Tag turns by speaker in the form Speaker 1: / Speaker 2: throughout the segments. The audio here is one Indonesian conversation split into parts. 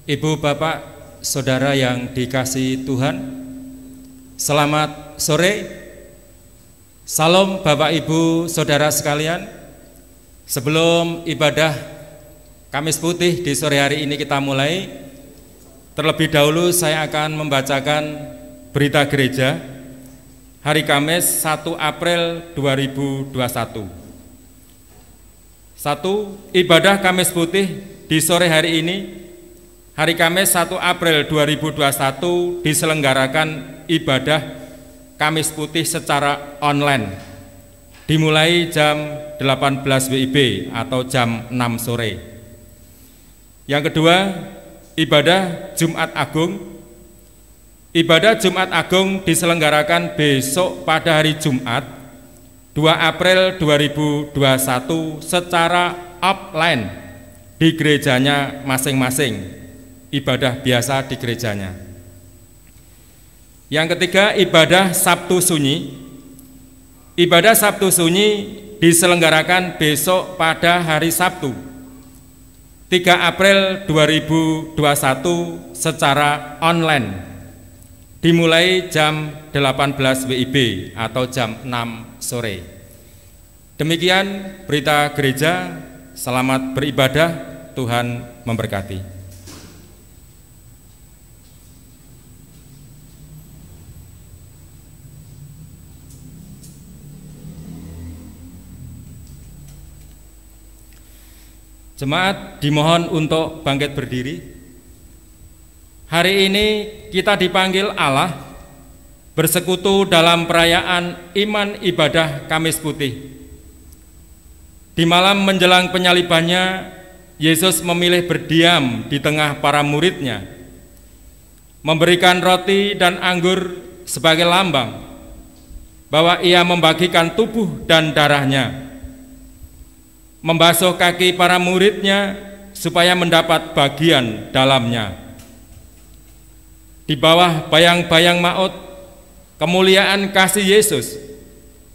Speaker 1: Ibu, Bapak, Saudara yang dikasihi Tuhan, selamat sore. Salam Bapak, Ibu, Saudara sekalian. Sebelum ibadah Kamis Putih di sore hari ini kita mulai, terlebih dahulu saya akan membacakan berita gereja hari Kamis 1 April 2021. 1. Ibadah Kamis Putih di sore hari ini, hari Kamis 1 April 2021 diselenggarakan ibadah Kamis Putih secara online, dimulai jam 18 WIB atau jam 6 sore. Yang kedua, ibadah Jumat Agung. Ibadah Jumat Agung diselenggarakan besok pada hari Jumat 2 April 2021 secara offline di gerejanya masing-masing, ibadah biasa di gerejanya. Yang ketiga, ibadah Sabtu Sunyi. Ibadah Sabtu Sunyi diselenggarakan besok pada hari Sabtu 3 April 2021 secara online, dimulai jam 18 WIB atau jam 6 sore. Demikian berita gereja. Selamat beribadah, Tuhan memberkati. Jemaat dimohon untuk bangkit berdiri. Hari ini kita dipanggil Allah bersekutu dalam perayaan iman ibadah Kamis Putih. Di malam menjelang penyalibannya, Yesus memilih berdiam di tengah para muridnya, memberikan roti dan anggur sebagai lambang bahwa ia membagikan tubuh dan darahnya, membasuh kaki para muridnya supaya mendapat bagian dalamnya. Di bawah bayang-bayang maut, kemuliaan kasih Yesus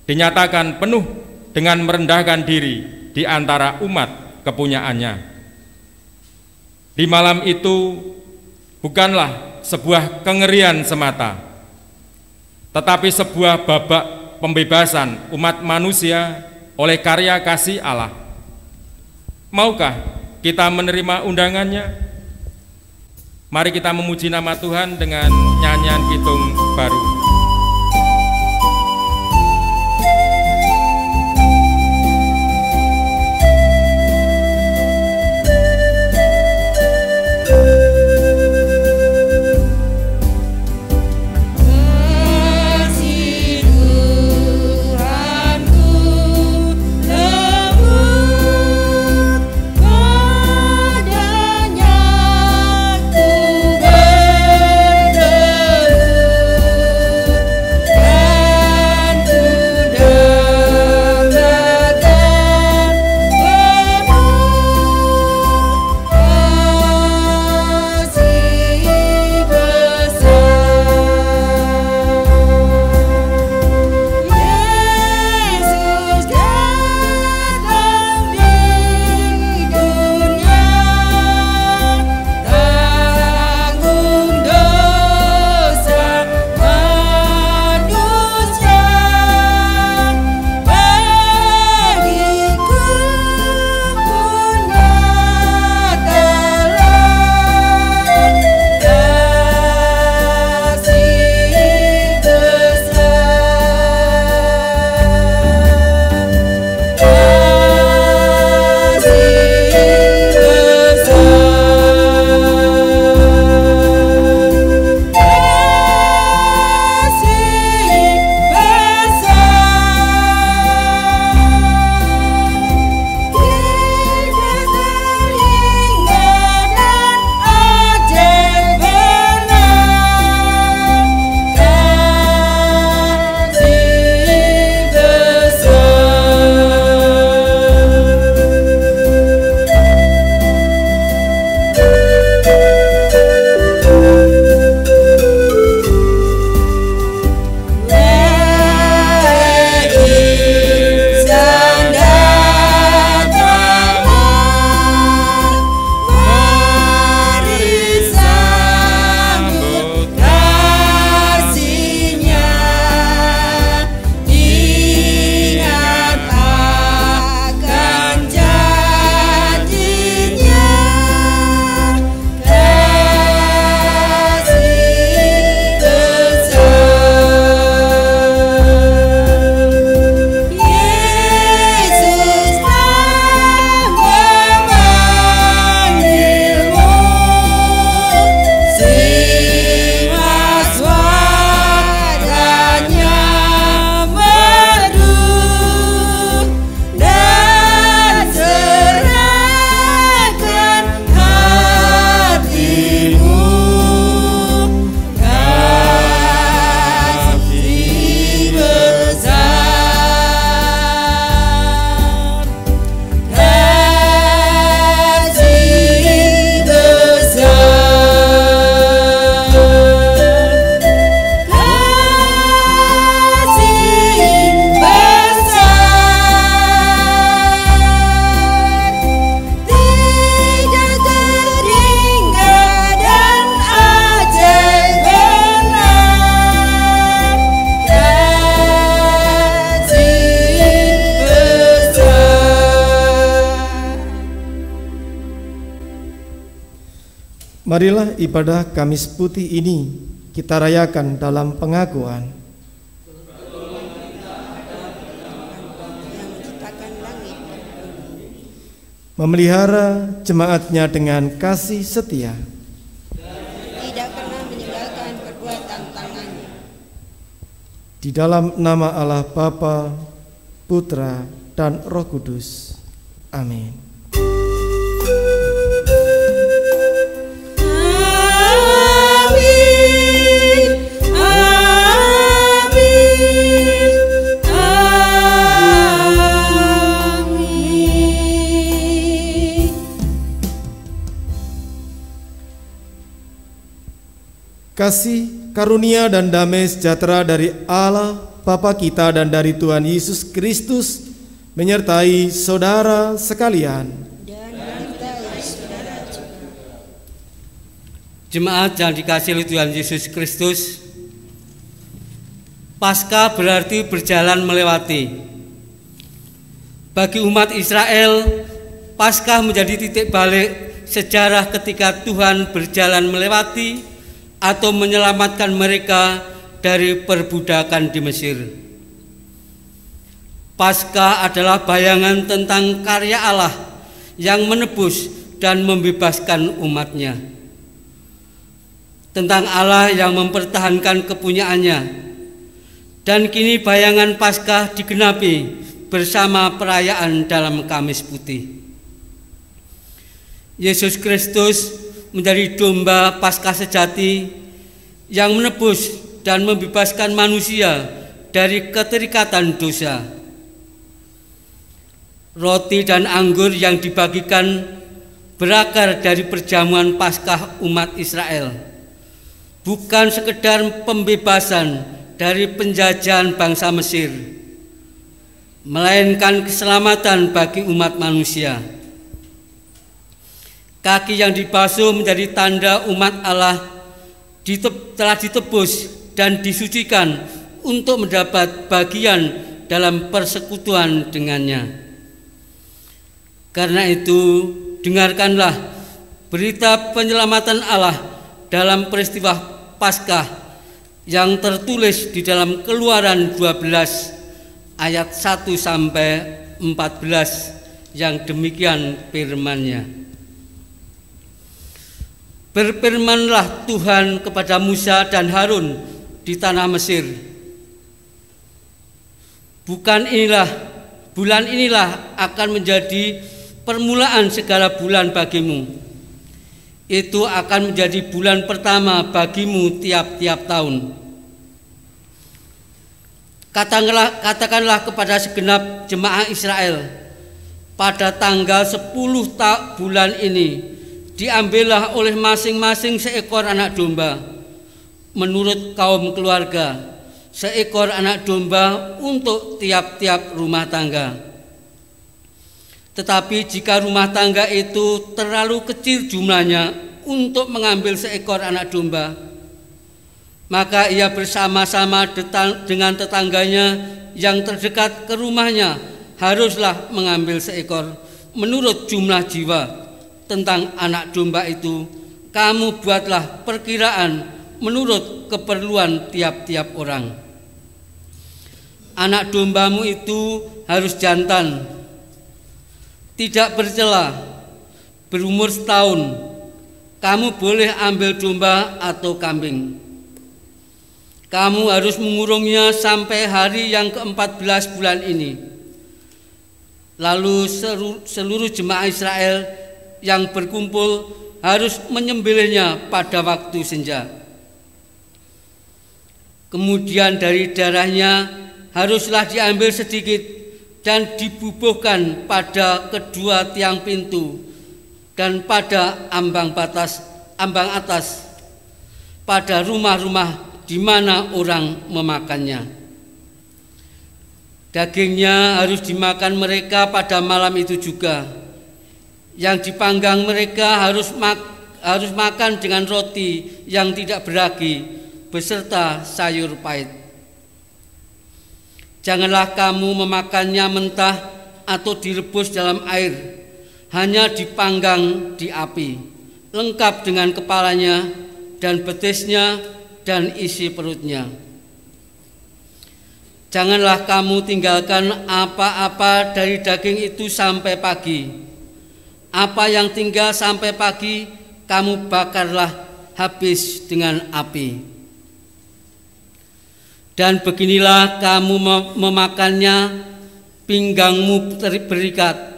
Speaker 1: dinyatakan penuh dengan merendahkan diri di antara umat kepunyaannya. Di malam itu bukanlah sebuah kengerian semata, tetapi sebuah babak pembebasan umat manusia oleh karya kasih Allah. Maukah kita menerima undangannya? Mari kita memuji nama Tuhan dengan nyanyian Kidung Baru.
Speaker 2: Marilah ibadah Kamis Putih ini kita rayakan dalam pengakuan. Memelihara jemaatnya dengan kasih setia.
Speaker 3: Tidak pernah meninggalkan perbuatan tangannya.
Speaker 2: Di dalam nama Allah Bapa, Putra, dan Roh Kudus. Amin. Kasih, karunia, dan damai sejahtera dari Allah Bapa kita dan dari Tuhan Yesus Kristus menyertai saudara sekalian.
Speaker 3: Dan menyertai saudara juga.
Speaker 4: Jemaat yang dikasihi oleh Tuhan Yesus Kristus, Paskah berarti berjalan melewati. Bagi umat Israel, Paskah menjadi titik balik sejarah ketika Tuhan berjalan melewati atau menyelamatkan mereka dari perbudakan di Mesir. Paskah adalah bayangan tentang karya Allah yang menebus dan membebaskan umatnya, tentang Allah yang mempertahankan kepunyaannya. Dan kini bayangan Paskah digenapi bersama perayaan dalam Kamis Putih. Yesus Kristus menjadi domba Paskah sejati yang menebus dan membebaskan manusia dari keterikatan dosa. Roti dan anggur yang dibagikan berakar dari perjamuan Paskah umat Israel, bukan sekedar pembebasan dari penjajahan bangsa Mesir, melainkan keselamatan bagi umat manusia. Kaki yang dibasuh menjadi tanda umat Allah telah ditebus dan disucikan untuk mendapat bagian dalam persekutuan dengannya. Karena itu, dengarkanlah berita penyelamatan Allah dalam peristiwa Paskah yang tertulis di dalam Keluaran 12 ayat 1 sampai 14 yang demikian firman-Nya. Berfirmanlah Tuhan kepada Musa dan Harun di tanah Mesir. Bulan inilah akan menjadi permulaan segala bulan bagimu. Itu akan menjadi bulan pertama bagimu tiap-tiap tahun. Katakanlah kepada segenap jemaah Israel, pada tanggal 10 bulan ini diambillah oleh masing-masing seekor anak domba menurut kaum keluarga, seekor anak domba untuk tiap-tiap rumah tangga. Tetapi jika rumah tangga itu terlalu kecil jumlahnya untuk mengambil seekor anak domba, maka ia bersama-sama dengan tetangganya yang terdekat ke rumahnya haruslah mengambil seekor menurut jumlah jiwa. Tentang anak domba itu, kamu buatlah perkiraan menurut keperluan tiap-tiap orang. Anak dombamu itu harus jantan, tidak bercela, berumur setahun. Kamu boleh ambil domba atau kambing. Kamu harus mengurungnya sampai hari yang ke-14 bulan ini. Lalu seluruh jemaah Israel yang berkumpul harus menyembelihnya pada waktu senja. Kemudian dari darahnya haruslah diambil sedikit dan dibubuhkan pada kedua tiang pintu dan pada ambang atas pada rumah-rumah di mana orang memakannya. Dagingnya harus dimakan mereka pada malam itu juga. Yang dipanggang mereka harus makan dengan roti yang tidak beragi beserta sayur pahit. Janganlah kamu memakannya mentah atau direbus dalam air, hanya dipanggang di api, lengkap dengan kepalanya dan betisnya dan isi perutnya. Janganlah kamu tinggalkan apa-apa dari daging itu sampai pagi. Apa yang tinggal sampai pagi, kamu bakarlah habis dengan api. Dan beginilah kamu memakannya, pinggangmu berikat,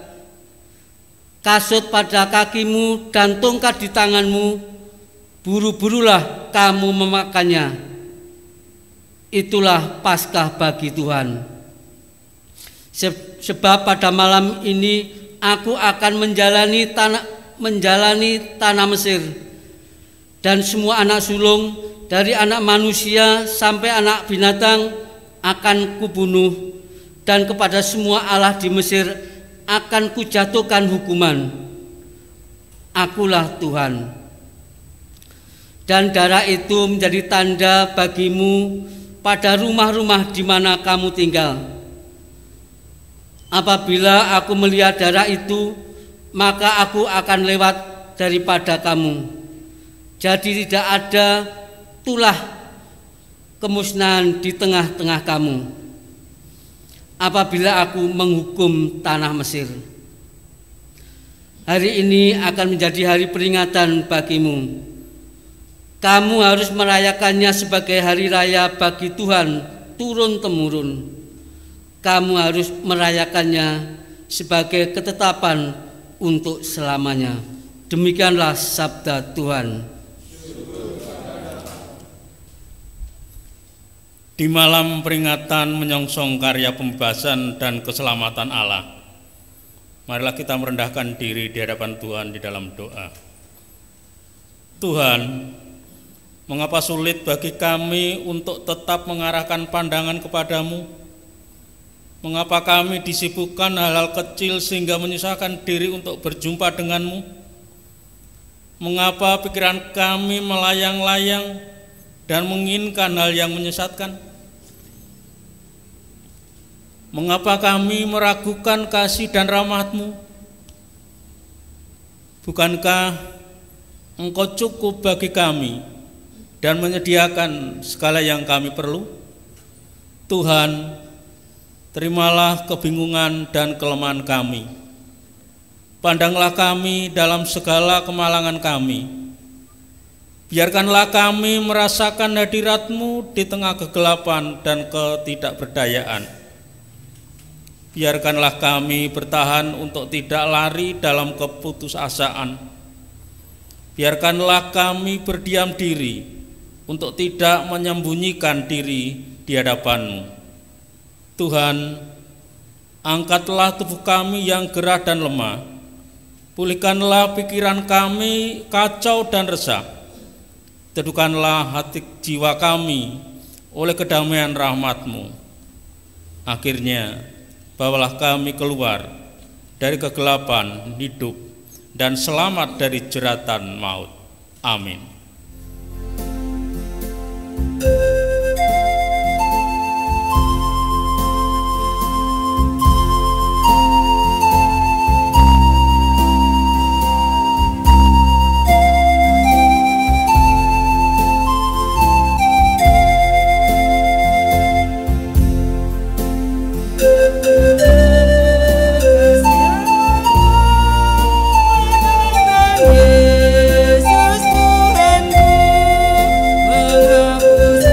Speaker 4: kasut pada kakimu dan tongkat di tanganmu, buru-burulah kamu memakannya. Itulah Paskah bagi Tuhan. Sebab pada malam ini aku akan menjalani tanah Mesir, dan semua anak sulung dari anak manusia sampai anak binatang akan kubunuh, dan kepada semua allah di Mesir akan kujatuhkan hukuman. Akulah Tuhan. Dan darah itu menjadi tanda bagimu pada rumah-rumah di mana kamu tinggal. Apabila aku melihat darah itu, maka aku akan lewat daripada kamu. Jadi tidak ada tulah kemusnahan di tengah-tengah kamu apabila aku menghukum tanah Mesir. Hari ini akan menjadi hari peringatan bagimu. Kamu harus merayakannya sebagai hari raya bagi Tuhan turun-temurun. Kamu harus merayakannya sebagai ketetapan untuk selamanya. Demikianlah sabda Tuhan.
Speaker 5: Di malam peringatan menyongsong karya pembebasan dan keselamatan Allah, marilah kita merendahkan diri di hadapan Tuhan di dalam doa. Tuhan, mengapa sulit bagi kami untuk tetap mengarahkan pandangan kepadamu? Mengapa kami disibukkan hal-hal kecil sehingga menyusahkan diri untuk berjumpa denganmu? Mengapa pikiran kami melayang-layang dan menginginkan hal yang menyesatkan? Mengapa kami meragukan kasih dan rahmat-Mu? Bukankah Engkau cukup bagi kami dan menyediakan segala yang kami perlu? Tuhan, terimalah kebingungan dan kelemahan kami. Pandanglah kami dalam segala kemalangan kami. Biarkanlah kami merasakan hadirat-Mu di tengah kegelapan dan ketidakberdayaan. Biarkanlah kami bertahan untuk tidak lari dalam keputusasaan. Biarkanlah kami berdiam diri untuk tidak menyembunyikan diri di hadapan-Mu. Tuhan, angkatlah tubuh kami yang gerah dan lemah. Pulihkanlah pikiran kami kacau dan resah. Teduhkanlah hati jiwa kami oleh kedamaian rahmat-Mu. Akhirnya, bawalah kami keluar dari kegelapan hidup dan selamat dari jeratan maut. Amin.
Speaker 3: Yesus Tuhanku, menghapus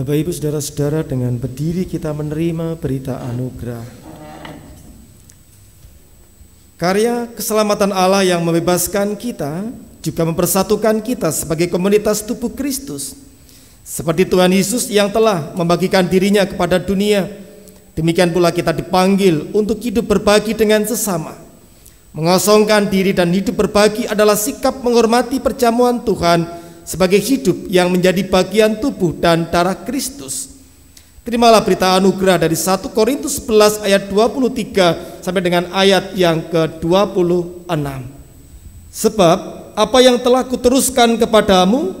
Speaker 2: Bapak Ibu Saudara-saudara, dengan berdiri kita menerima berita anugerah. Karya keselamatan Allah yang membebaskan kita juga mempersatukan kita sebagai komunitas tubuh Kristus. Seperti Tuhan Yesus yang telah membagikan dirinya kepada dunia, demikian pula kita dipanggil untuk hidup berbagi dengan sesama. Mengosongkan diri dan hidup berbagi adalah sikap menghormati perjamuan Tuhan sebagai hidup yang menjadi bagian tubuh dan darah Kristus. Terimalah berita anugerah dari 1 Korintus 11 ayat 23 sampai dengan ayat yang ke-26. Sebab apa yang telah kuteruskan kepadamu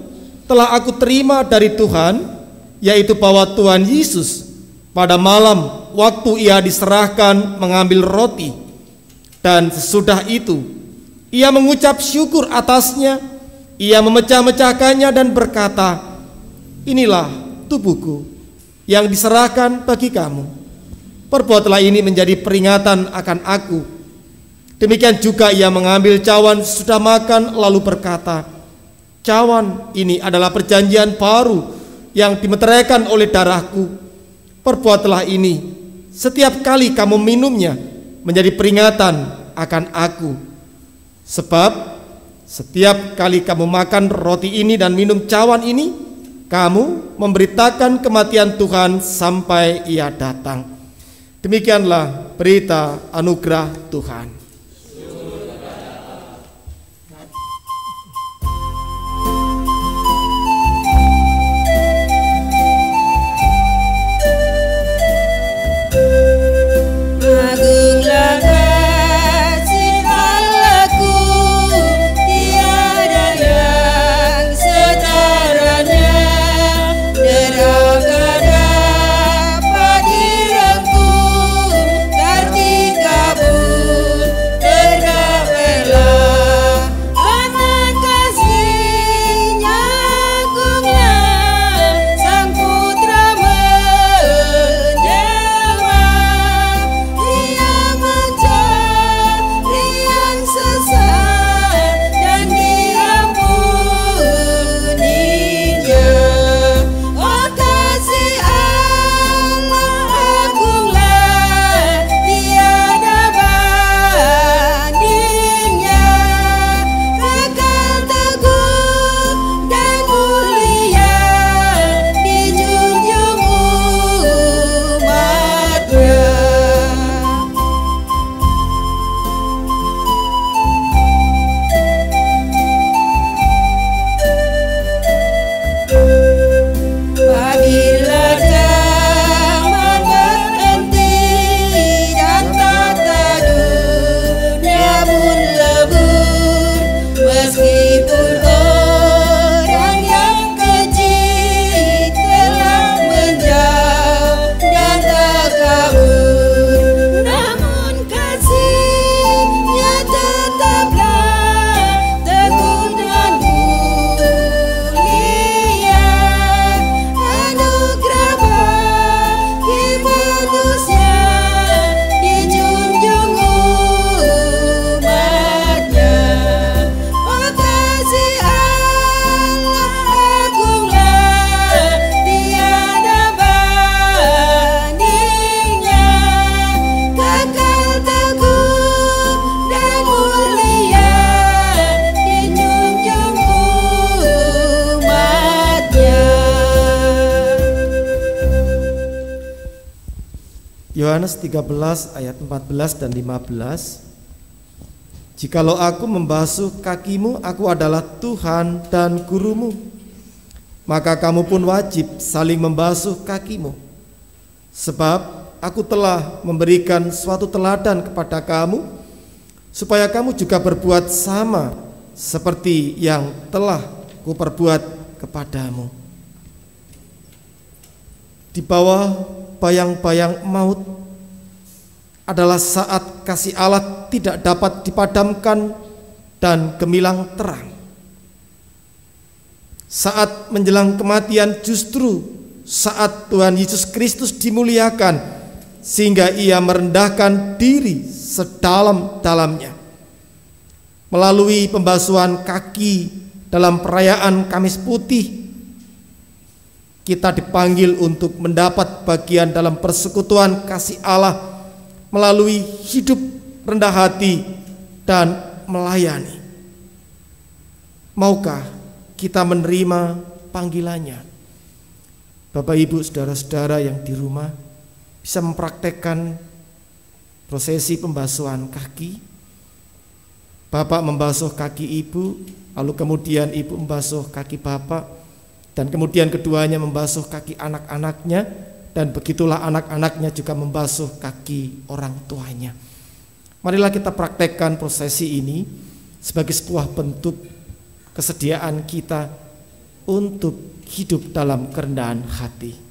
Speaker 2: telah aku terima dari Tuhan, yaitu bahwa Tuhan Yesus pada malam waktu ia diserahkan mengambil roti, dan sesudah itu ia mengucap syukur atasnya. Ia memecah-mecahkannya dan berkata, "Inilah tubuhku yang diserahkan bagi kamu. Perbuatlah ini menjadi peringatan akan aku." Demikian juga ia mengambil cawan sesudah makan lalu berkata, "Cawan ini adalah perjanjian baru yang dimeteraikan oleh darahku. Perbuatlah ini setiap kali kamu minumnya menjadi peringatan akan aku. Sebab setiap kali kamu makan roti ini dan minum cawan ini, kamu memberitakan kematian Tuhan sampai ia datang." Demikianlah berita anugerah Tuhan. Yohanes 13 ayat 14 dan 15. "Jikalau aku membasuh kakimu, aku adalah Tuhan dan gurumu, maka kamu pun wajib saling membasuh kakimu. Sebab aku telah memberikan suatu teladan kepada kamu, supaya kamu juga berbuat sama seperti yang telah kuperbuat kepadamu." Di bawah bayang-bayang maut adalah saat kasih Allah tidak dapat dipadamkan dan gemilang terang. Saat menjelang kematian justru saat Tuhan Yesus Kristus dimuliakan sehingga ia merendahkan diri sedalam-dalamnya. Melalui pembasuhan kaki dalam perayaan Kamis Putih, kita dipanggil untuk mendapat bagian dalam persekutuan kasih Allah melalui hidup rendah hati dan melayani. Maukah kita menerima panggilannya? Bapak, Ibu, saudara-saudara yang di rumah bisa mempraktekkan prosesi pembasuhan kaki. Bapak membasuh kaki ibu, lalu kemudian ibu membasuh kaki bapak, dan kemudian keduanya membasuh kaki anak-anaknya, dan begitulah anak-anaknya juga membasuh kaki orang tuanya. Marilah kita praktekkan prosesi ini sebagai sebuah bentuk kesediaan kita untuk hidup dalam kerendahan hati.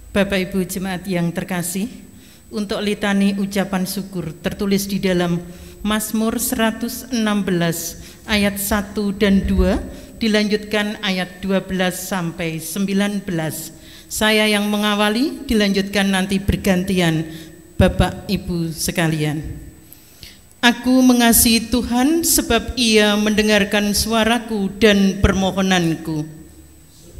Speaker 6: Bapak Ibu jemaat yang terkasih, untuk litani ucapan syukur tertulis di dalam Mazmur 116 ayat 1 dan 2, dilanjutkan ayat 12 sampai 19. Saya yang mengawali, dilanjutkan nanti bergantian Bapak Ibu sekalian. Aku mengasihi Tuhan sebab Ia mendengarkan suaraku dan permohonanku.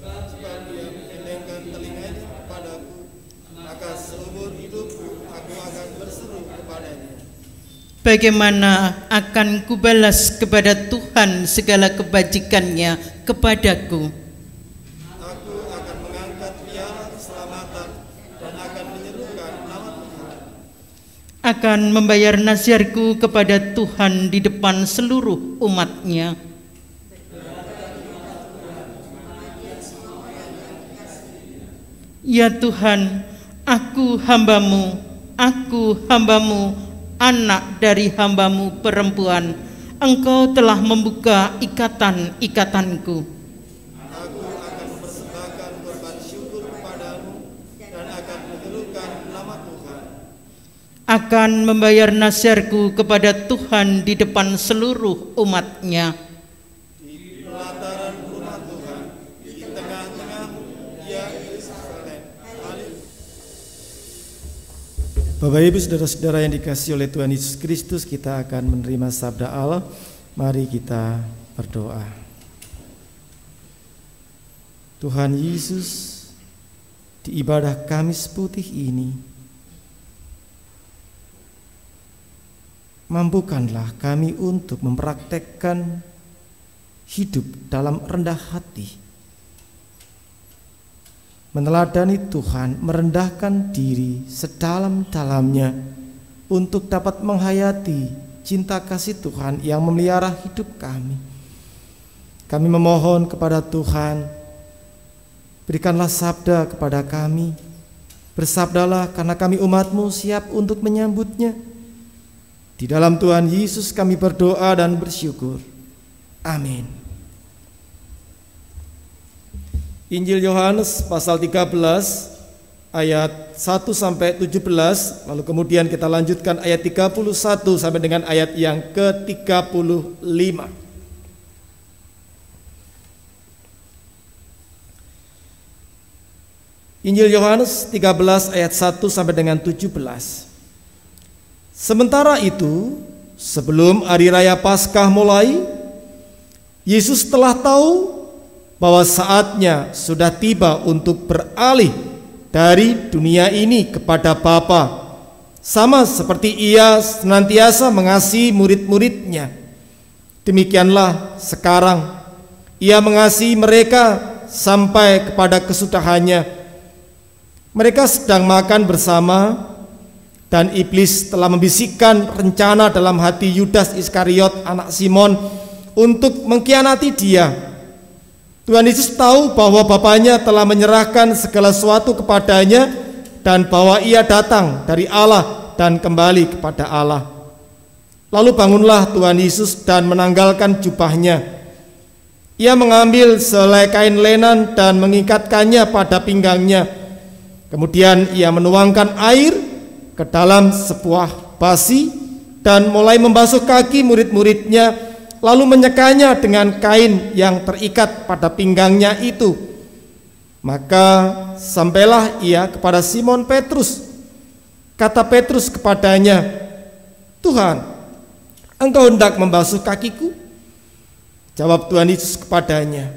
Speaker 2: Sebab Dia mengendengkan telinganya kepadaku, maka seumur hidupku aku akan berseru kepadanya.
Speaker 6: Bagaimana akan kubalas kepada Tuhan segala kebajikannya kepadaku?
Speaker 2: Aku akan mengangkat piala keselamatan dan akan menyerukan nama Tuhan.
Speaker 6: Akan membayar nasyarku kepada Tuhan di depan seluruh umat-Nya. Ya Tuhan, aku hambamu, anak dari hambamu perempuan. Engkau telah membuka ikatan-ikatanku.
Speaker 2: Aku akan mempersembahkan korban syukur kepadamu dan akan menyerukan nama Tuhan.
Speaker 6: Akan membayar nasyarku kepada Tuhan di depan seluruh umat-Nya.
Speaker 2: Di pelataran rumah Tuhan, di tengah-tengahmu, ya Yerusalem. Bapak Ibu saudara-saudara yang dikasihi oleh Tuhan Yesus Kristus, kita akan menerima sabda Allah. Mari kita berdoa. Tuhan Yesus, di ibadah Kamis Putih ini, mampukanlah kami untuk mempraktekkan hidup dalam rendah hati, meneladani Tuhan, merendahkan diri sedalam-dalamnya untuk dapat menghayati cinta kasih Tuhan yang memelihara hidup kami. Kami memohon kepada Tuhan, berikanlah sabda kepada kami. Bersabdalah karena kami umat-Mu siap untuk menyambutnya. Di dalam Tuhan Yesus kami berdoa dan bersyukur. Amin. Injil Yohanes pasal 13 ayat 1 sampai 17, lalu kemudian kita lanjutkan ayat 31 sampai dengan ayat yang ke-35. Injil Yohanes 13 ayat 1 sampai dengan 17. Sementara itu, sebelum hari raya Paskah mulai, Yesus telah tahu bahwa saatnya sudah tiba untuk beralih dari dunia ini kepada Bapa, sama seperti Ia senantiasa mengasihi murid-muridnya. Demikianlah sekarang Ia mengasihi mereka sampai kepada kesudahannya. Mereka sedang makan bersama, dan iblis telah membisikkan rencana dalam hati Yudas Iskariot, anak Simon, untuk mengkhianati Dia. Tuhan Yesus tahu bahwa Bapanya telah menyerahkan segala sesuatu kepadanya dan bahwa Ia datang dari Allah dan kembali kepada Allah. Lalu bangunlah Tuhan Yesus dan menanggalkan jubahnya. Ia mengambil selai kain lenan dan mengikatkannya pada pinggangnya. Kemudian Ia menuangkan air ke dalam sebuah basi dan mulai membasuh kaki murid-muridnya, lalu menyekanya dengan kain yang terikat pada pinggangnya itu. Maka sampailah Ia kepada Simon Petrus. Kata Petrus kepadanya, "Tuhan, Engkau hendak membasuh kakiku?" Jawab Tuhan Yesus kepadanya,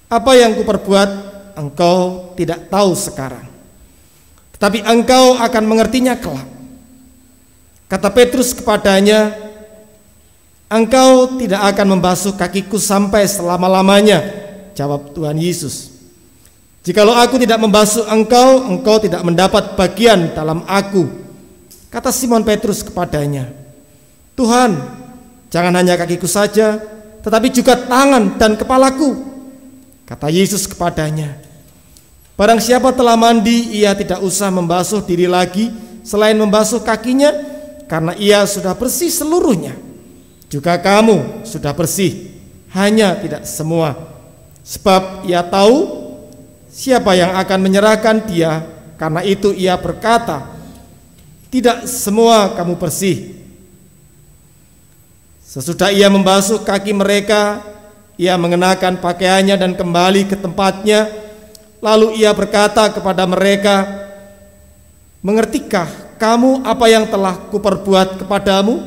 Speaker 2: "Apa yang kuperbuat engkau tidak tahu sekarang, tapi engkau akan mengertinya kelak." Kata Petrus kepadanya, "Engkau tidak akan membasuh kakiku sampai selama-lamanya." Jawab Tuhan Yesus, "Jikalau aku tidak membasuh engkau, engkau tidak mendapat bagian dalam aku." Kata Simon Petrus kepadanya, "Tuhan, jangan hanya kakiku saja, tetapi juga tangan dan kepalaku." Kata Yesus kepadanya, "Barang siapa telah mandi, ia tidak usah membasuh diri lagi selain membasuh kakinya, karena ia sudah bersih seluruhnya. Juga kamu sudah bersih, hanya tidak semua. Sebab ia tahu siapa yang akan menyerahkan dia Karena itu ia berkata, tidak semua kamu bersih. Sesudah ia membasuh kaki mereka, ia mengenakan pakaiannya dan kembali ke tempatnya. Lalu ia berkata kepada mereka, mengertikah kamu apa yang telah kuperbuat kepadamu?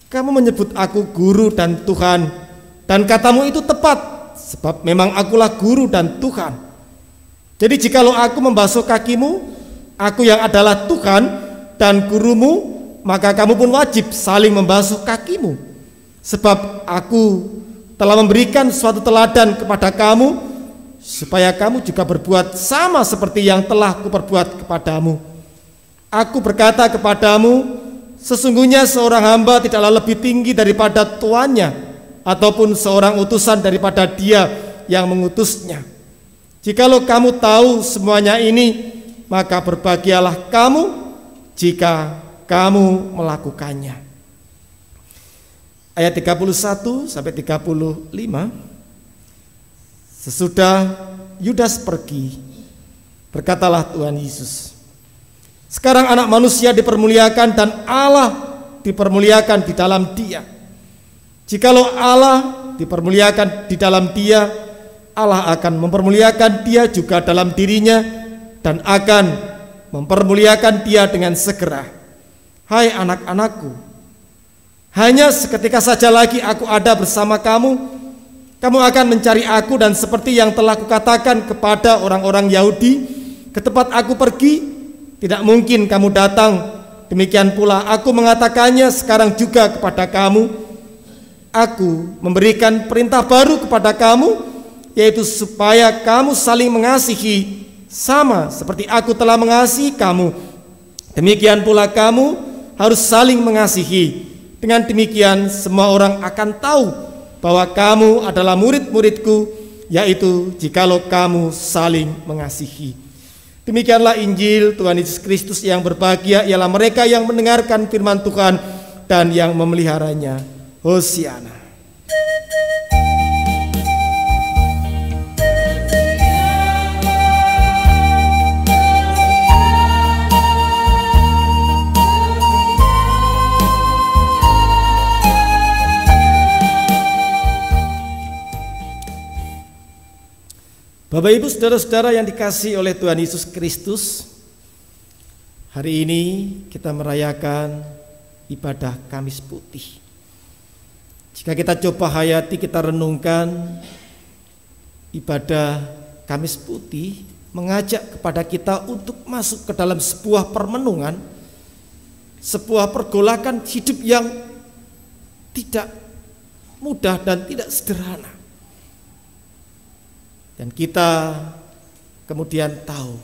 Speaker 2: Kamu menyebut aku guru dan Tuhan, dan katamu itu tepat, sebab memang akulah guru dan Tuhan. Jadi jikalau aku membasuh kakimu, aku yang adalah Tuhan dan gurumu, maka kamu pun wajib saling membasuh kakimu. Sebab aku telah memberikan suatu teladan kepada kamu, supaya kamu juga berbuat sama seperti yang telah kuperbuat kepadamu. Aku berkata kepadamu, sesungguhnya seorang hamba tidaklah lebih tinggi daripada tuannya, ataupun seorang utusan daripada dia yang mengutusnya. Jikalau kamu tahu semuanya ini, maka berbahagialah kamu jika kamu melakukannya. Ayat 31 sampai 35. Sesudah Yudas pergi, berkatalah Tuhan Yesus, sekarang anak manusia dipermuliakan dan Allah dipermuliakan di dalam dia. Jikalau Allah dipermuliakan di dalam dia, Allah akan mempermuliakan dia juga dalam dirinya dan akan mempermuliakan dia dengan segera. Hai anak-anakku, hanya seketika saja lagi aku ada bersama kamu. Kamu akan mencari aku, dan seperti yang telah kukatakan kepada orang-orang Yahudi, ke tempat aku pergi, tidak mungkin kamu datang. Demikian pula aku mengatakannya sekarang juga kepada kamu. Aku memberikan perintah baru kepada kamu, yaitu supaya kamu saling mengasihi, sama seperti aku telah mengasihi kamu. Demikian pula kamu harus saling mengasihi. Dengan demikian semua orang akan tahu bahwa kamu adalah murid-muridku, yaitu jikalau kamu saling mengasihi. Demikianlah Injil Tuhan Yesus Kristus. Yang berbahagia ialah mereka yang mendengarkan firman Tuhan dan yang memeliharanya. Hosiana. Bapak Ibu saudara-saudara yang dikasihi oleh Tuhan Yesus Kristus, hari ini kita merayakan ibadah Kamis Putih. Jika kita coba hayati, kita renungkan, ibadah Kamis Putih mengajak kepada kita untuk masuk ke dalam sebuah permenungan, sebuah pergolakan hidup yang tidak mudah dan tidak sederhana. Dan kita kemudian tahu,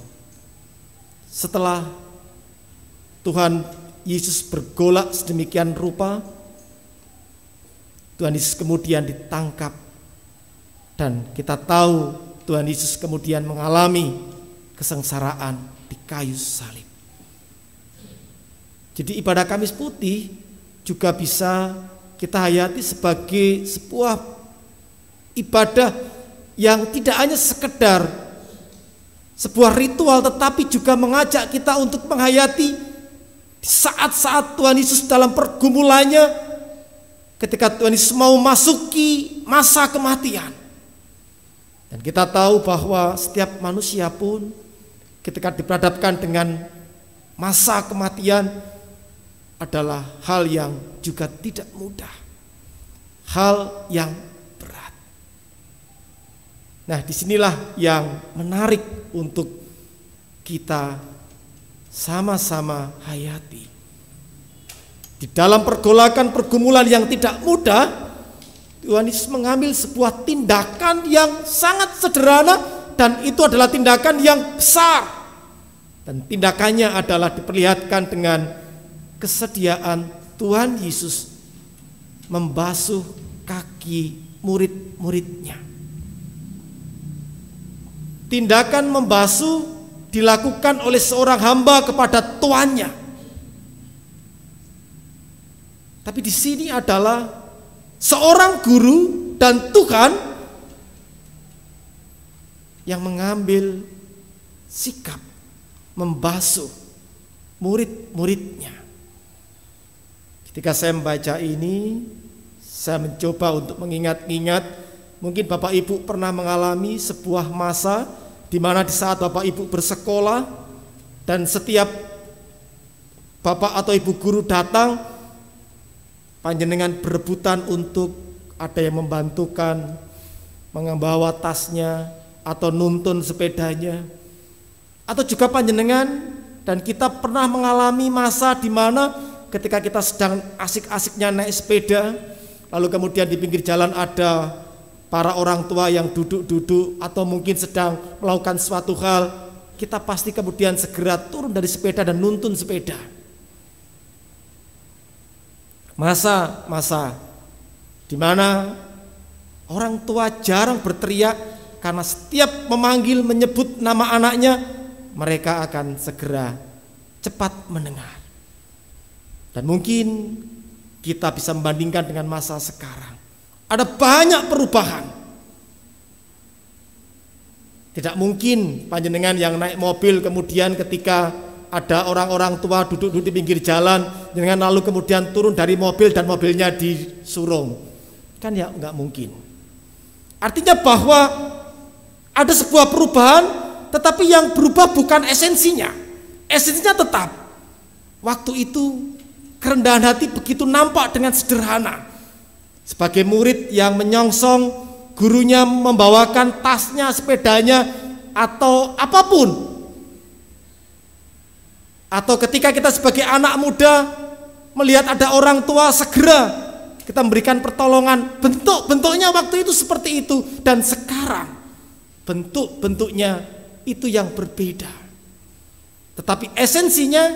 Speaker 2: setelah Tuhan Yesus bergolak sedemikian rupa, Tuhan Yesus kemudian ditangkap, dan kita tahu Tuhan Yesus kemudian mengalami kesengsaraan di kayu salib. Jadi ibadah Kamis Putih juga bisa kita hayati sebagai sebuah ibadah yang tidak hanya sekedar sebuah ritual, tetapi juga mengajak kita untuk menghayati saat-saat Tuhan Yesus dalam pergumulannya, ketika Tuhan Yesus mau masuki masa kematian. Dan kita tahu bahwa setiap manusia pun ketika diperhadapkan dengan masa kematian adalah hal yang juga tidak mudah, hal yang berat. Nah, disinilah yang menarik untuk kita sama-sama hayati. Di dalam pergolakan pergumulan yang tidak mudah, Tuhan Yesus mengambil sebuah tindakan yang sangat sederhana, dan itu adalah tindakan yang besar. Dan tindakannya adalah diperlihatkan dengan kesediaan Tuhan Yesus membasuh kaki murid-muridnya. Tindakan membasuh dilakukan oleh seorang hamba kepada tuannya. Tapi di sini adalah seorang guru dan Tuhan yang mengambil sikap membasuh murid-muridnya. Ketika saya membaca ini, saya mencoba untuk mengingat-ingat, mungkin Bapak Ibu pernah mengalami sebuah masa di mana di saat Bapak Ibu bersekolah dan setiap Bapak atau Ibu guru datang, panjenengan berebutan untuk ada yang membantukan membawa tasnya atau nuntun sepedanya, atau juga panjenengan dan kita pernah mengalami masa di mana ketika kita sedang asik-asiknya naik sepeda, lalu kemudian di pinggir jalan ada para orang tua yang duduk-duduk atau mungkin sedang melakukan suatu hal, kita pasti kemudian segera turun dari sepeda dan nuntun sepeda. Masa-masa di mana orang tua jarang berteriak karena setiap memanggil menyebut nama anaknya, mereka akan segera cepat mendengar. Dan mungkin kita bisa membandingkan dengan masa sekarang. Ada banyak perubahan. Tidak mungkin panjenengan yang naik mobil kemudian ketika ada orang-orang tua duduk-duduk di pinggir jalan, dengan lalu kemudian turun dari mobil dan mobilnya disurung. Kan ya enggak mungkin. Artinya bahwa ada sebuah perubahan, tetapi yang berubah bukan esensinya. Esensinya tetap. Waktu itu kerendahan hati begitu nampak dengan sederhana. Sebagai murid yang menyongsong gurunya membawakan tasnya, sepedanya, atau apapun. Atau ketika kita sebagai anak muda melihat ada orang tua, segera kita memberikan pertolongan. Bentuk-bentuknya waktu itu seperti itu. Dan sekarang bentuk-bentuknya itu yang berbeda. Tetapi esensinya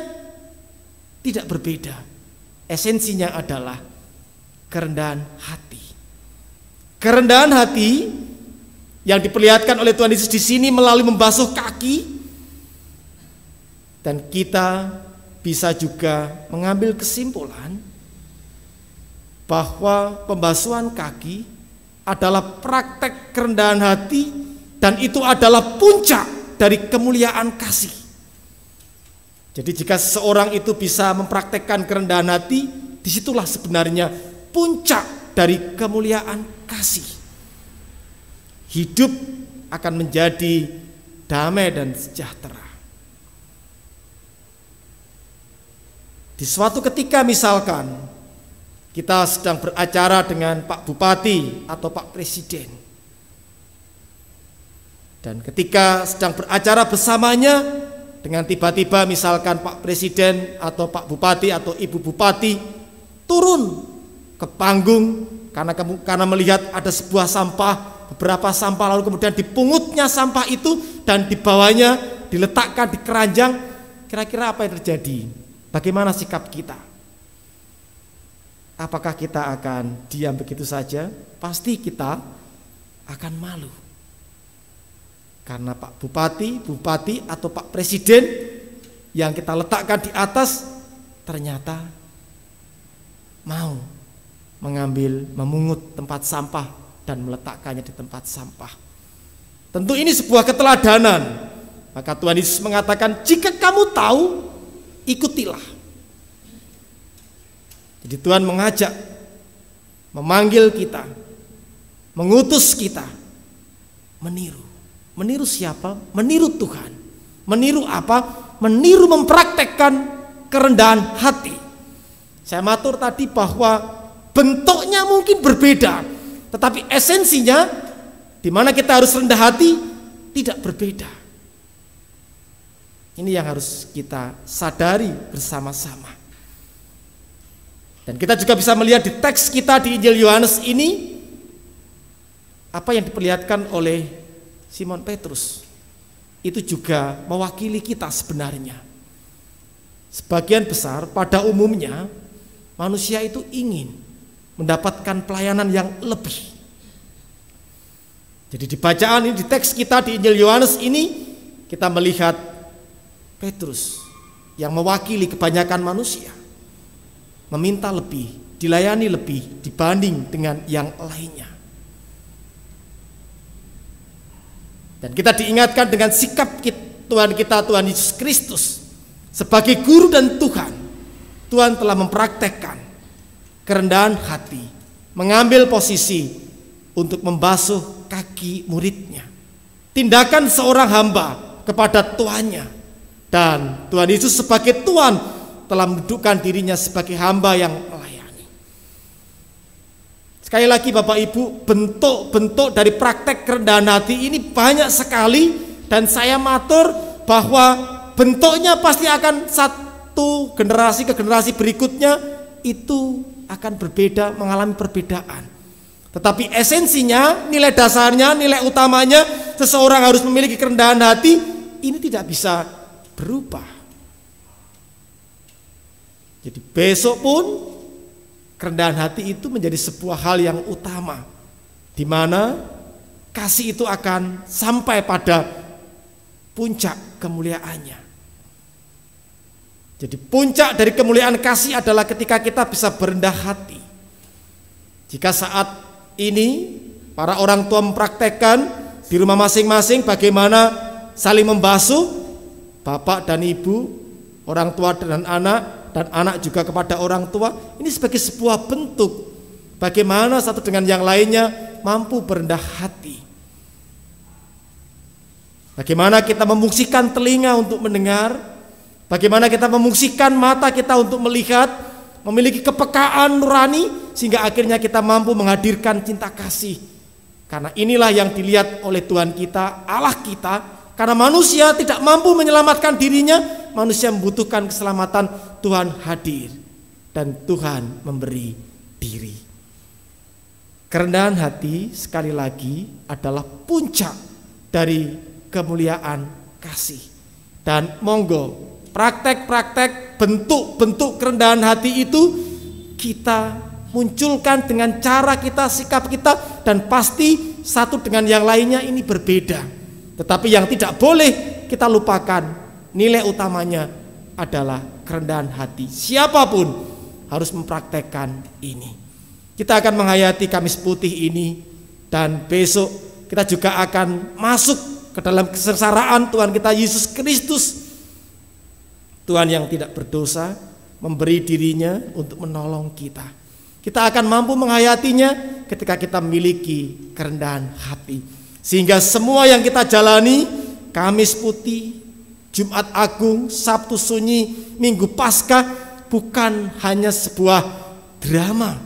Speaker 2: tidak berbeda. Esensinya adalah kerendahan hati. Kerendahan hati yang diperlihatkan oleh Tuhan Yesus di sini melalui membasuh kaki, dan kita bisa juga mengambil kesimpulan bahwa pembasuhan kaki adalah praktek kerendahan hati, dan itu adalah puncak dari kemuliaan kasih. Jadi jika seseorang itu bisa mempraktekkan kerendahan hati, disitulah sebenarnya puncak dari kemuliaan kasih. Hidup akan menjadi damai dan sejahtera. Di suatu ketika misalkan kita sedang beracara dengan Pak Bupati atau Pak Presiden, dan ketika sedang beracara bersamanya, dengan tiba-tiba misalkan Pak Presiden atau Pak Bupati atau Ibu Bupati turun ke panggung karena melihat ada sebuah sampah, beberapa sampah, lalu kemudian dipungutnya sampah itu dan dibawanya diletakkan di keranjang. Kira-kira apa yang terjadi? Bagaimana sikap kita? Apakah kita akan diam begitu saja? Pasti kita akan malu. Karena Pak Bupati atau Pak Presiden yang kita letakkan di atas ternyata mau memungut tempat sampah dan meletakkannya di tempat sampah. Tentu ini sebuah keteladanan. Maka Tuhan Yesus mengatakan, jika kamu tahu, ikutilah. Jadi Tuhan mengajak, memanggil kita, mengutus kita meniru. Meniru siapa? Meniru Tuhan. Meniru apa? Meniru mempraktekkan kerendahan hati. Saya matur tadi bahwa bentuknya mungkin berbeda, tetapi esensinya di mana kita harus rendah hati tidak berbeda. Ini yang harus kita sadari bersama-sama. Dan kita juga bisa melihat di teks kita di Injil Yohanes ini apa yang diperlihatkan oleh Simon Petrus. Itu juga mewakili kita sebenarnya. Sebagian besar pada umumnya manusia itu ingin mendapatkan pelayanan yang lebih. Jadi di bacaan ini, di teks kita di Injil Yohanes ini, kita melihat Petrus yang mewakili kebanyakan manusia meminta lebih, dilayani lebih dibanding dengan yang lainnya. Dan kita diingatkan dengan sikap Tuhan kita, Tuhan Yesus Kristus, sebagai guru dan Tuhan, Tuhan telah mempraktekkan kerendahan hati, mengambil posisi untuk membasuh kaki muridnya. Tindakan seorang hamba kepada tuannya, dan Tuhan Yesus sebagai Tuhan telah mendudukkan dirinya sebagai hamba yang melayani. Sekali lagi Bapak Ibu, bentuk-bentuk dari praktek kerendahan hati ini banyak sekali, dan saya matur bahwa bentuknya pasti akan satu generasi ke generasi berikutnya itu akan berbeda, mengalami perbedaan. Tetapi esensinya, nilai dasarnya, nilai utamanya, seseorang harus memiliki kerendahan hati, ini tidak bisa berubah. Jadi besok pun kerendahan hati itu menjadi sebuah hal yang utama, di mana kasih itu akan sampai pada puncak kemuliaannya. Jadi puncak dari kemuliaan kasih adalah ketika kita bisa berendah hati. Jika saat ini para orang tua mempraktekkan di rumah masing-masing bagaimana saling membasuh, bapak dan ibu, orang tua dan anak juga kepada orang tua, ini sebagai sebuah bentuk bagaimana satu dengan yang lainnya mampu berendah hati. Bagaimana kita memungsikan telinga untuk mendengar, bagaimana kita memungsikan mata kita untuk melihat, memiliki kepekaan nurani, sehingga akhirnya kita mampu menghadirkan cinta kasih. Karena inilah yang dilihat oleh Tuhan kita, Allah kita. Karena manusia tidak mampu menyelamatkan dirinya, manusia membutuhkan keselamatan, Tuhan hadir dan Tuhan memberi diri. Kerendahan hati sekali lagi adalah puncak dari kemuliaan kasih. Dan monggo praktek-praktek bentuk-bentuk kerendahan hati itu kita munculkan dengan cara kita, sikap kita, dan pasti satu dengan yang lainnya ini berbeda. Tetapi yang tidak boleh kita lupakan, nilai utamanya adalah kerendahan hati. Siapapun harus mempraktekkan ini. Kita akan menghayati Kamis Putih ini, dan besok kita juga akan masuk ke dalam kesengsaraan Tuhan kita Yesus Kristus. Tuhan yang tidak berdosa memberi dirinya untuk menolong kita. Kita akan mampu menghayatinya ketika kita memiliki kerendahan hati. Sehingga semua yang kita jalani, Kamis Putih, Jumat Agung, Sabtu Sunyi, Minggu Paskah, bukan hanya sebuah drama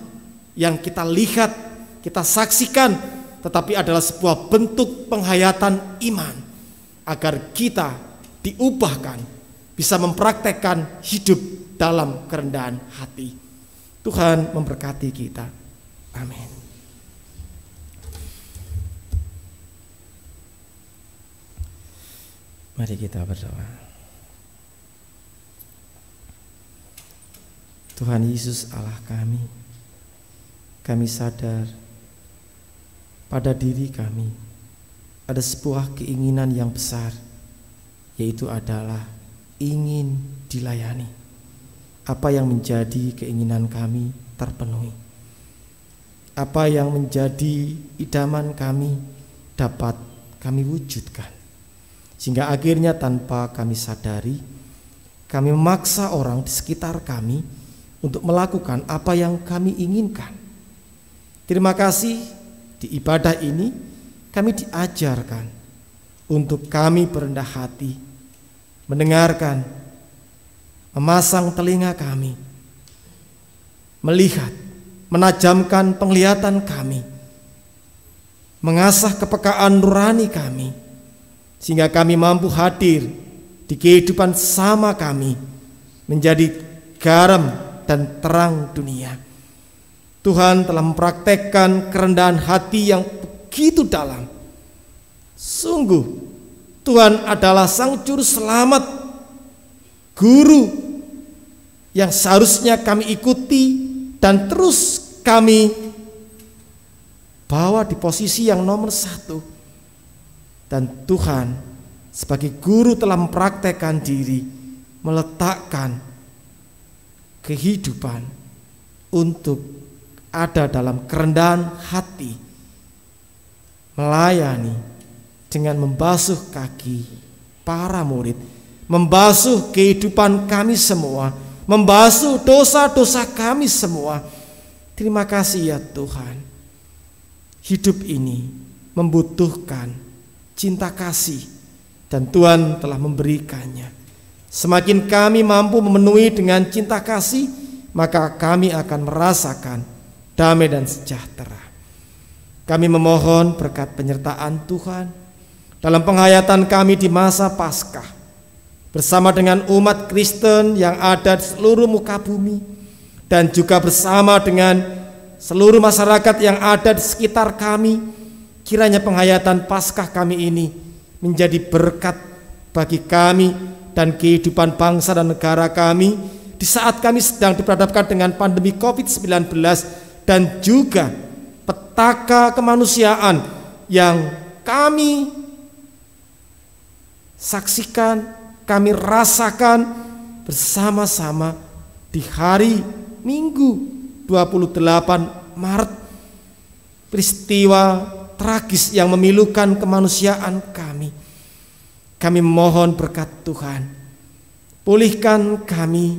Speaker 2: yang kita lihat, kita saksikan, tetapi adalah sebuah bentuk penghayatan iman agar kita diubahkan, bisa mempraktekkan hidup dalam kerendahan hati. Tuhan memberkati kita. Amin. Mari kita berdoa. Tuhan Yesus Allah kami sadar pada diri kami ada sebuah keinginan yang besar, yaitu adalah ingin dilayani. Apa yang menjadi keinginan kami terpenuhi. Apa yang menjadi idaman kami dapat kami wujudkan. Sehingga akhirnya tanpa kami sadari, kami memaksa orang di sekitar kami untuk melakukan apa yang kami inginkan. Terima kasih, di ibadah ini kami diajarkan untuk kami berendah hati, mendengarkan, memasang telinga kami, melihat, menajamkan penglihatan kami, mengasah kepekaan nurani kami, sehingga kami mampu hadir di kehidupan sesama kami, menjadi garam dan terang dunia. Tuhan telah mempraktekkan kerendahan hati yang begitu dalam. Sungguh Tuhan adalah Sang Juru Selamat, Guru yang seharusnya kami ikuti dan terus kami bawa di posisi yang nomor 1. Dan Tuhan sebagai guru telah mempraktekkan diri, meletakkan kehidupan untuk ada dalam kerendahan hati, melayani dengan membasuh kaki para murid, membasuh kehidupan kami semua, membasuh dosa-dosa kami semua. Terima kasih ya Tuhan. Hidup ini membutuhkan cinta kasih dan Tuhan telah memberikannya. Semakin kami mampu memenuhi dengan cinta kasih, maka kami akan merasakan damai dan sejahtera. Kami memohon berkat penyertaan Tuhan dalam penghayatan kami di masa Paskah, bersama dengan umat Kristen yang ada di seluruh muka bumi, dan juga bersama dengan seluruh masyarakat yang ada di sekitar kami. Kiranya penghayatan Paskah kami ini menjadi berkat bagi kami dan kehidupan bangsa dan negara kami di saat kami sedang diperhadapkan dengan pandemi COVID-19, dan juga petaka kemanusiaan yang kami saksikan, kami rasakan bersama-sama di hari Minggu 28 Maret, peristiwa tragis yang memilukan kemanusiaan kami. Kami mohon berkat Tuhan, pulihkan kami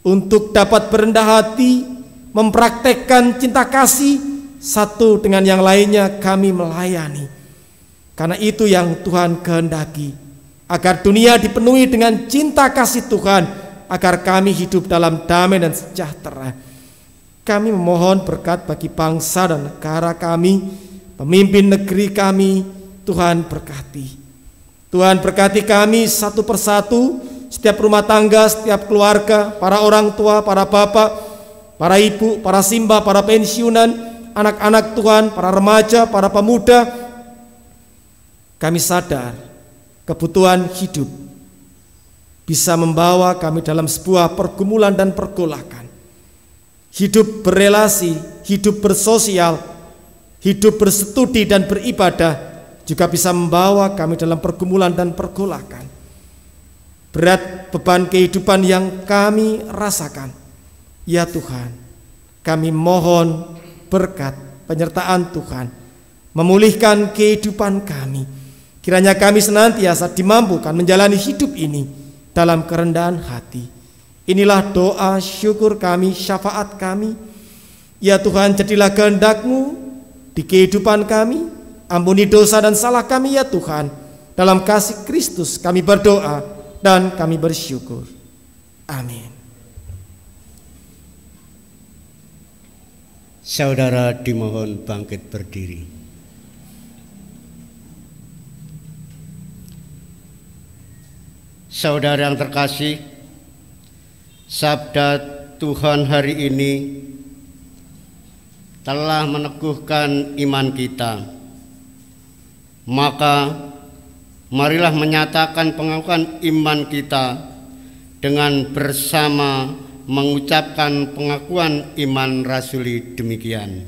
Speaker 2: untuk dapat berendah hati, mempraktekkan cinta kasih satu dengan yang lainnya. Kami melayani, karena itu yang Tuhan kehendaki, agar dunia dipenuhi dengan cinta kasih Tuhan, agar kami hidup dalam damai dan sejahtera. Kami memohon berkat bagi bangsa dan negara kami, pemimpin negeri kami. Tuhan berkati. Tuhan berkati kami satu persatu, setiap rumah tangga, setiap keluarga, para orang tua, para bapak, para ibu, para simba, para pensiunan, anak-anak Tuhan, para remaja, para pemuda. Kami sadar kebutuhan hidup bisa membawa kami dalam sebuah pergumulan dan pergolakan. Hidup berelasi, hidup bersosial, hidup berstudi dan beribadah juga bisa membawa kami dalam pergumulan dan pergolakan. Berat beban kehidupan yang kami rasakan, ya Tuhan, kami mohon berkat penyertaan Tuhan, memulihkan kehidupan kami. Kiranya kami senantiasa dimampukan menjalani hidup ini dalam kerendahan hati. Inilah doa syukur kami, syafaat kami. Ya Tuhan, jadilah kehendak-Mu di kehidupan kami. Ampuni dosa dan salah kami ya Tuhan. Dalam kasih Kristus kami berdoa dan kami bersyukur. Amin.
Speaker 7: Saudara dimohon bangkit berdiri. Saudara yang terkasih, sabda Tuhan hari ini telah meneguhkan iman kita. Maka marilah menyatakan pengakuan iman kita dengan bersama mengucapkan pengakuan iman rasuli demikian.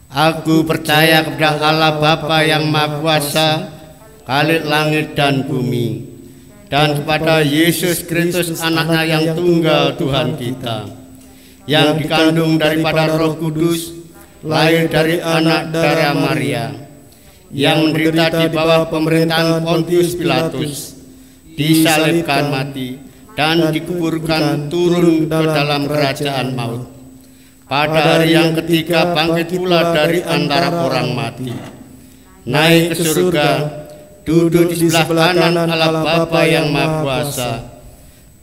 Speaker 7: Aku percaya kepada Allah Bapa yang Maha Kuasa, Khalik langit dan bumi, dan kepada Yesus Kristus Anaknya yang tunggal Tuhan kita, yang dikandung daripada Roh Kudus, lahir dari anak darah Maria, yang menderita di bawah pemerintahan Pontius Pilatus, disalibkan mati, dan dikuburkan turun ke dalam kerajaan maut. Pada hari yang ketiga bangkit pula dari antara orang mati, naik ke surga, duduk di sebelah kanan Allah Bapa yang Maha Kuasa,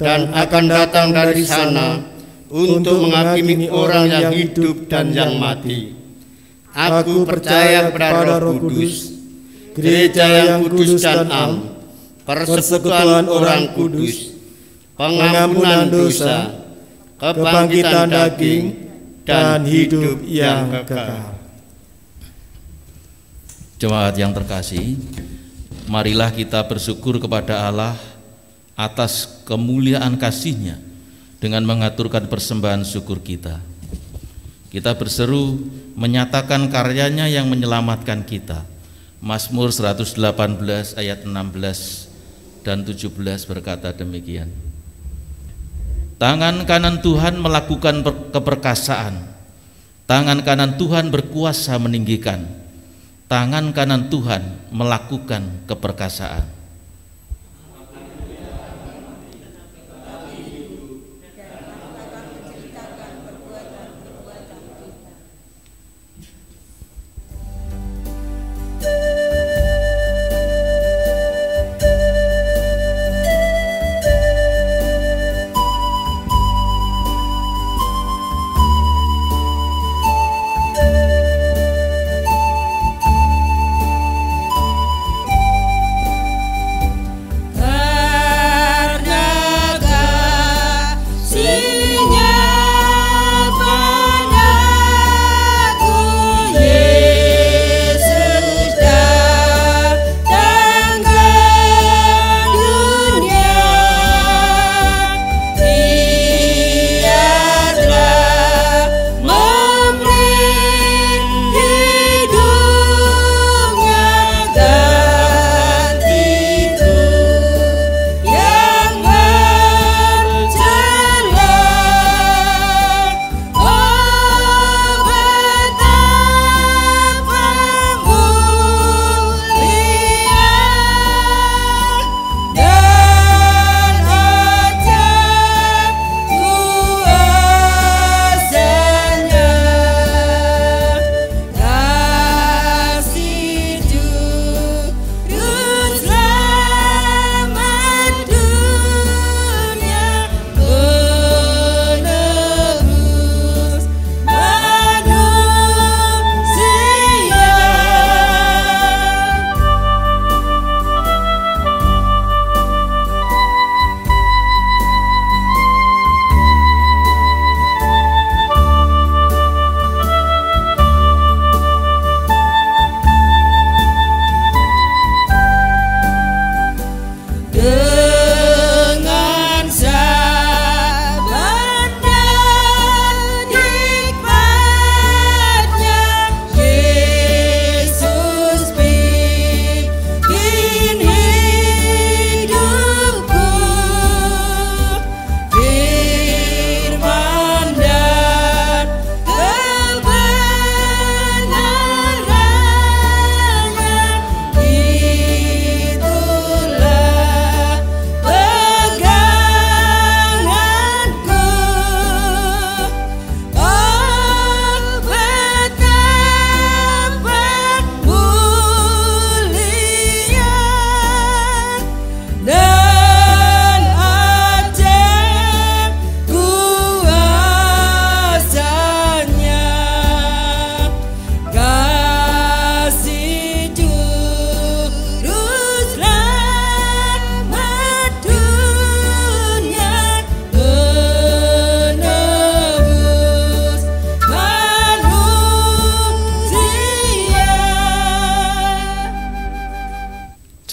Speaker 7: dan akan datang dari sana untuk menghakimi orang yang hidup dan yang mati. Aku percaya kepada Roh Kudus, gereja yang kudus dan am, persekutuan orang kudus, pengampunan dosa, kebangkitan daging, dan hidup yang kekal.
Speaker 8: Jemaat yang terkasih, marilah kita bersyukur kepada Allah atas kemuliaan kasih-Nya dengan mengaturkan persembahan syukur kita. Kita berseru menyatakan karyanya yang menyelamatkan kita. Mazmur 118 ayat 16 dan 17 berkata demikian. Tangan kanan Tuhan melakukan keperkasaan. Tangan kanan Tuhan berkuasa meninggikan. Tangan kanan Tuhan melakukan keperkasaan.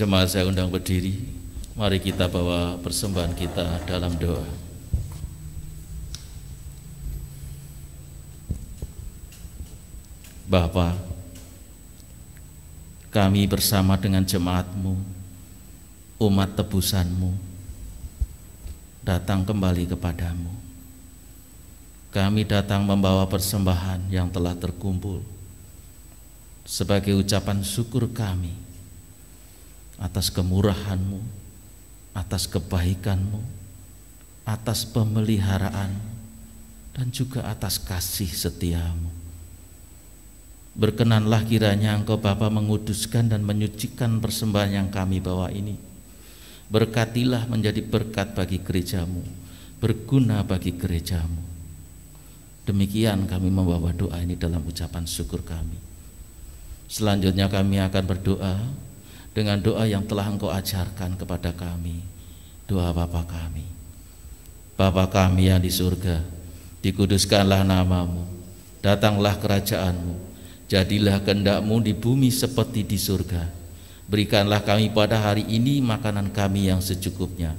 Speaker 8: Jemaat saya undang berdiri. Mari kita bawa persembahan kita dalam doa. Bapa, kami bersama dengan jemaat-Mu, umat tebusan-Mu, datang kembali kepadamu. Kami datang membawa persembahan yang telah terkumpul sebagai ucapan syukur kami atas kemurahan-Mu, atas kebaikan-Mu, atas pemeliharaan, dan juga atas kasih setia-Mu. Berkenanlah kiranya Engkau Bapa menguduskan dan menyucikan persembahan yang kami bawa ini. Berkatilah menjadi berkat bagi gereja-Mu, berguna bagi gereja-Mu. Demikian kami membawa doa ini dalam ucapan syukur kami. Selanjutnya kami akan berdoa dengan doa yang telah Engkau ajarkan kepada kami. Doa Bapa kami. Bapa kami yang di surga, dikuduskanlah nama-Mu, datanglah kerajaan-Mu, jadilah kehendak-Mu di bumi seperti di surga. Berikanlah kami pada hari ini makanan kami yang secukupnya,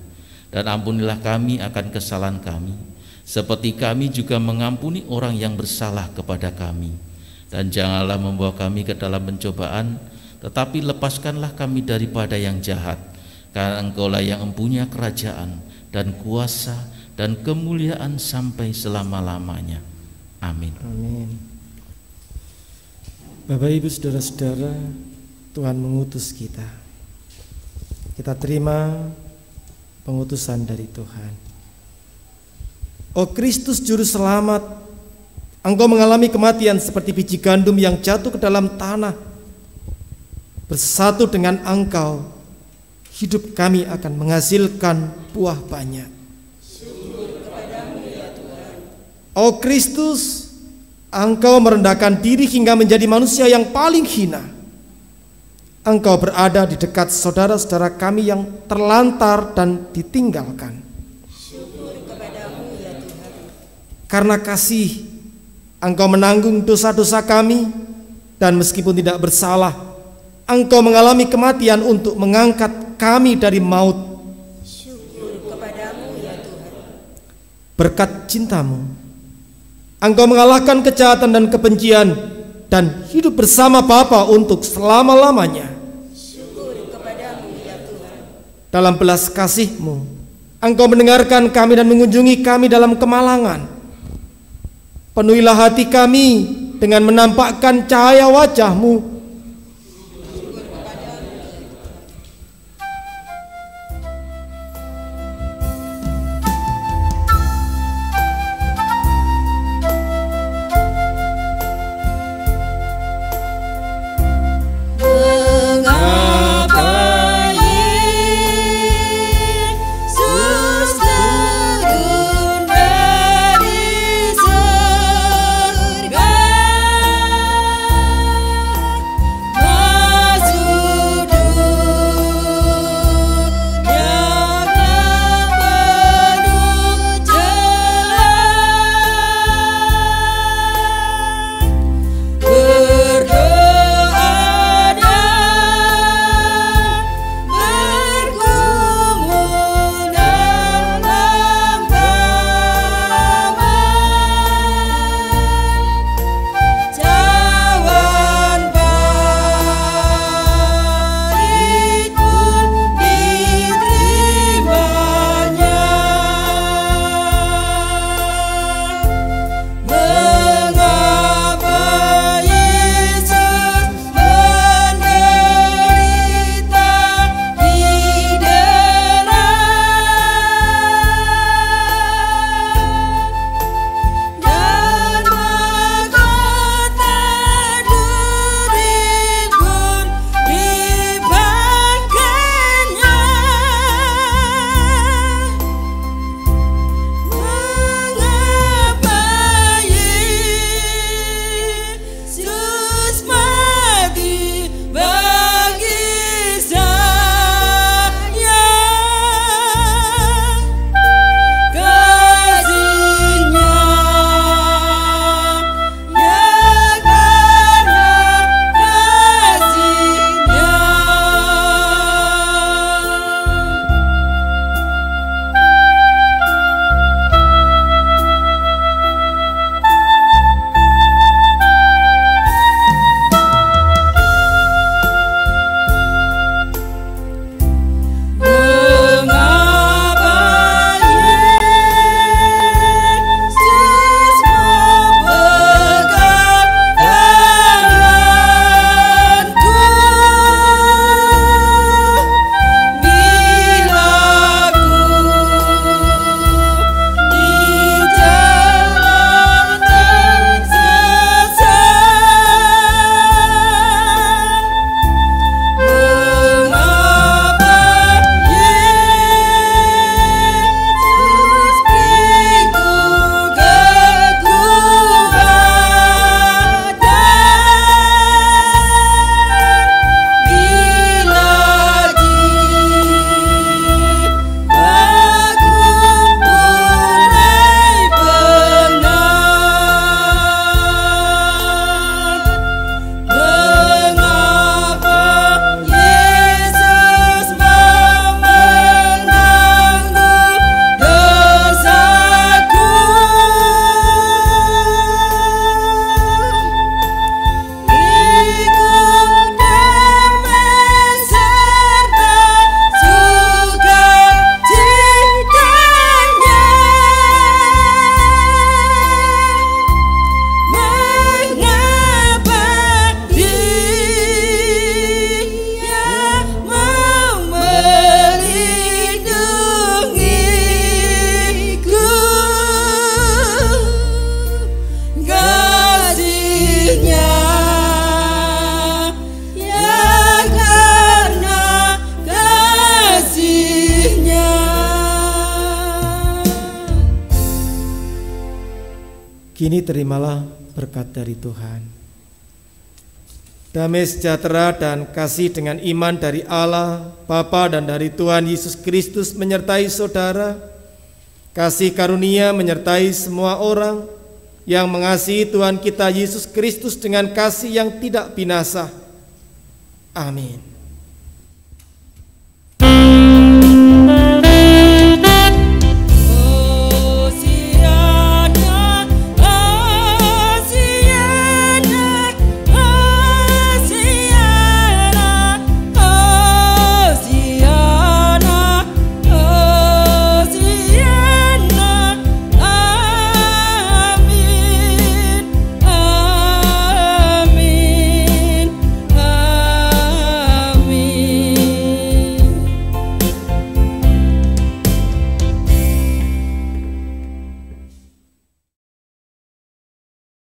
Speaker 8: dan ampunilah kami akan kesalahan kami, seperti kami juga mengampuni orang yang bersalah kepada kami. Dan janganlah membawa kami ke dalam pencobaan, tetapi lepaskanlah kami daripada yang jahat, karena Engkau-lah yang mempunyai kerajaan dan kuasa dan kemuliaan sampai selama-lamanya. Amin.
Speaker 2: Amin. Bapak, Ibu, saudara-saudara, Tuhan mengutus kita. Kita terima pengutusan dari Tuhan. Oh Kristus Juru Selamat, Engkau mengalami kematian seperti biji gandum yang jatuh ke dalam tanah. Bersatu dengan Engkau, hidup kami akan menghasilkan buah banyak. Oh Kristus, Engkau merendahkan diri hingga menjadi manusia yang paling hina. Engkau berada di dekat saudara-saudara kami yang terlantar dan ditinggalkan.
Speaker 3: Syukur kepadamu ya Tuhan.
Speaker 2: Karena kasih, Engkau menanggung dosa-dosa kami, dan meskipun tidak bersalah, Engkau mengalami kematian untuk mengangkat kami dari maut.
Speaker 3: Syukur kepadamu ya Tuhan.
Speaker 2: Berkat cinta-Mu, Engkau mengalahkan kejahatan dan kebencian dan hidup bersama Bapa untuk selama-lamanya.
Speaker 3: Syukur kepadamu ya Tuhan.
Speaker 2: Dalam belas kasih-Mu, Engkau mendengarkan kami dan mengunjungi kami dalam kemalangan. Penuhilah hati kami dengan menampakkan cahaya wajah-Mu. Kini terimalah berkat dari Tuhan. Damai sejahtera dan kasih dengan iman dari Allah, Bapa dan dari Tuhan Yesus Kristus menyertai saudara. Kasih karunia menyertai semua orang yang mengasihi Tuhan kita Yesus Kristus dengan kasih yang tidak binasa. Amin.